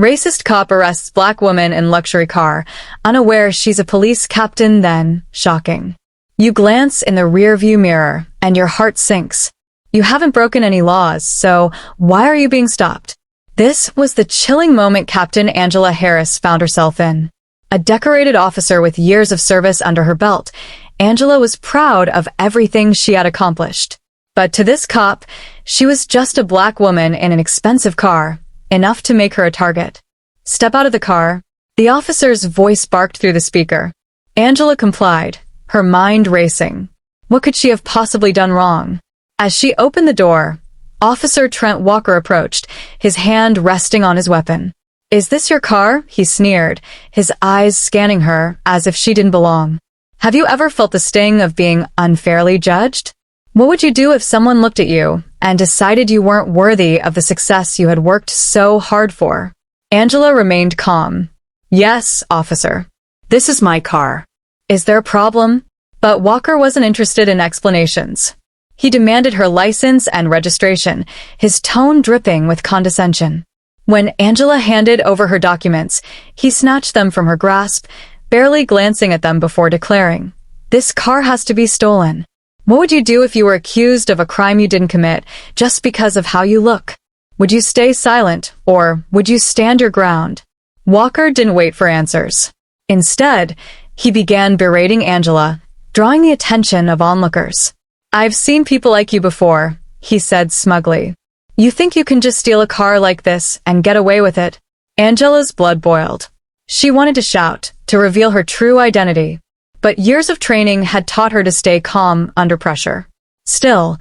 Racist cop arrests black woman in luxury car, unaware she's a police captain, then shocking. You glance in the rearview mirror, and your heart sinks. You haven't broken any laws, so why are you being stopped? This was the chilling moment Captain Angela Harris found herself in. A decorated officer with years of service under her belt, Angela was proud of everything she had accomplished. But to this cop, she was just a black woman in an expensive car, enough to make her a target. Step out of the car. The officer's voice barked through the speaker. Angela complied, her mind racing. What could she have possibly done wrong? As she opened the door, Officer Trent Walker approached, his hand resting on his weapon. "Is this your car?" he sneered, his eyes scanning her as if she didn't belong. "Have you ever felt the sting of being unfairly judged? What would you do if someone looked at you and decided you weren't worthy of the success you had worked so hard for?" Angela remained calm. "Yes, officer. This is my car. Is there a problem?" But Walker wasn't interested in explanations. He demanded her license and registration, his tone dripping with condescension. When Angela handed over her documents, he snatched them from her grasp, barely glancing at them before declaring, "This car has to be stolen. What would you do if you were accused of a crime you didn't commit just because of how you look? Would you stay silent, or would you stand your ground?" Walker didn't wait for answers. Instead, he began berating Angela, drawing the attention of onlookers. "I've seen people like you before," he said smugly. "You think you can just steal a car like this and get away with it?" Angela's blood boiled. She wanted to shout, to reveal her true identity. But years of training had taught her to stay calm under pressure. Still,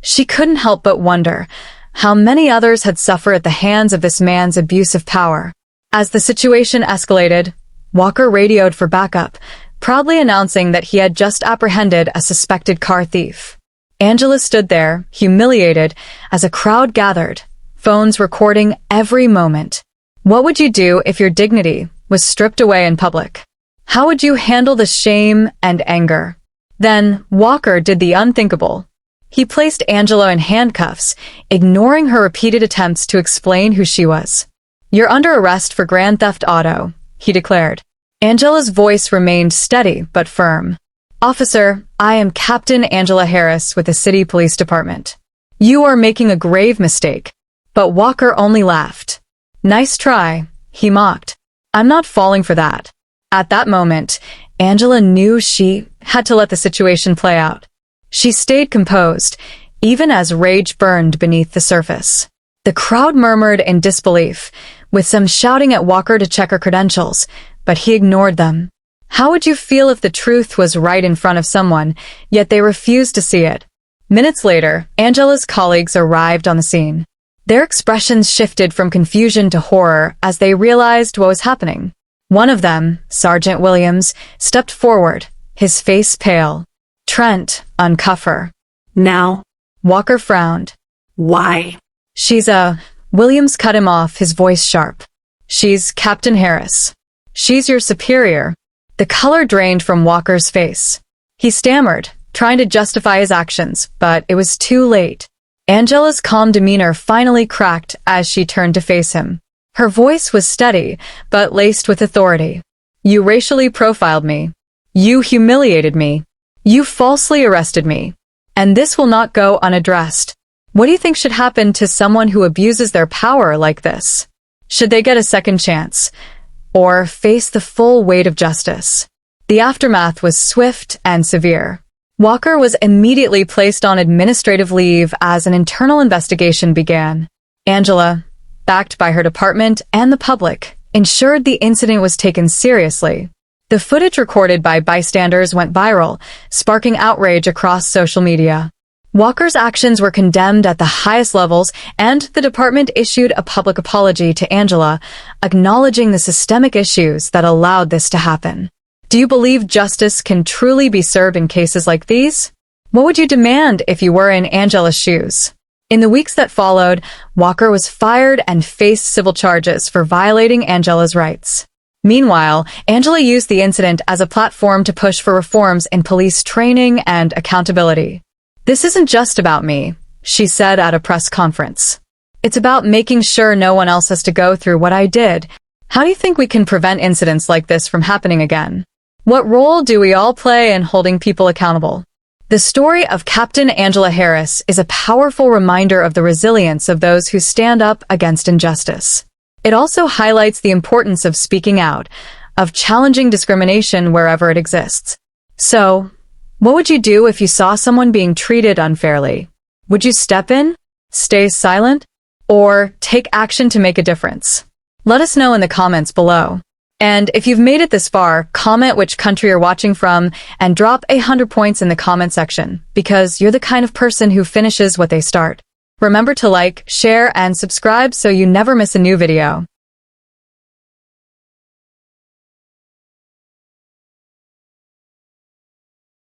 she couldn't help but wonder how many others had suffered at the hands of this man's abuse of power. As the situation escalated, Walker radioed for backup, proudly announcing that he had just apprehended a suspected car thief. Angela stood there, humiliated, as a crowd gathered, phones recording every moment. What would you do if your dignity was stripped away in public? How would you handle the shame and anger? Then Walker did the unthinkable. He placed Angela in handcuffs, ignoring her repeated attempts to explain who she was. "You're under arrest for grand theft auto," he declared. Angela's voice remained steady but firm. "Officer, I am Captain Angela Harris with the City Police Department. You are making a grave mistake." But Walker only laughed. "Nice try," he mocked. "I'm not falling for that." At that moment, Angela knew she had to let the situation play out. She stayed composed, even as rage burned beneath the surface. The crowd murmured in disbelief, with some shouting at Walker to check her credentials, but he ignored them. How would you feel if the truth was right in front of someone, yet they refused to see it? Minutes later, Angela's colleagues arrived on the scene. Their expressions shifted from confusion to horror as they realized what was happening. One of them, Sergeant Williams, stepped forward, his face pale. "Trent, uncuff her." "Now?" Walker frowned. "Why?" Williams cut him off, his voice sharp. "She's Captain Harris. She's your superior." The color drained from Walker's face. He stammered, trying to justify his actions, but it was too late. Angela's calm demeanor finally cracked as she turned to face him. Her voice was steady, but laced with authority. "You racially profiled me. You humiliated me. You falsely arrested me. And this will not go unaddressed. What do you think should happen to someone who abuses their power like this? Should they get a second chance? Or face the full weight of justice?" The aftermath was swift and severe. Walker was immediately placed on administrative leave as an internal investigation began. Angela, backed by her department and the public, ensured the incident was taken seriously. The footage recorded by bystanders went viral, sparking outrage across social media. Walker's actions were condemned at the highest levels, and the department issued a public apology to Angela, acknowledging the systemic issues that allowed this to happen. Do you believe justice can truly be served in cases like these? What would you demand if you were in Angela's shoes? In the weeks that followed, Walker was fired and faced civil charges for violating Angela's rights. Meanwhile, Angela used the incident as a platform to push for reforms in police training and accountability. "This isn't just about me," she said at a press conference. It's about making sure no one else has to go through what I did. How do you think we can prevent incidents like this from happening again? What role do we all play in holding people accountable? The story of Captain Angela Harris is a powerful reminder of the resilience of those who stand up against injustice. It also highlights the importance of speaking out, of challenging discrimination wherever it exists. So, what would you do if you saw someone being treated unfairly? Would you step in, stay silent, or take action to make a difference? Let us know in the comments below. And if you've made it this far, comment which country you're watching from and drop 100 points in the comment section, because you're the kind of person who finishes what they start. Remember to like, share, and subscribe so you never miss a new video.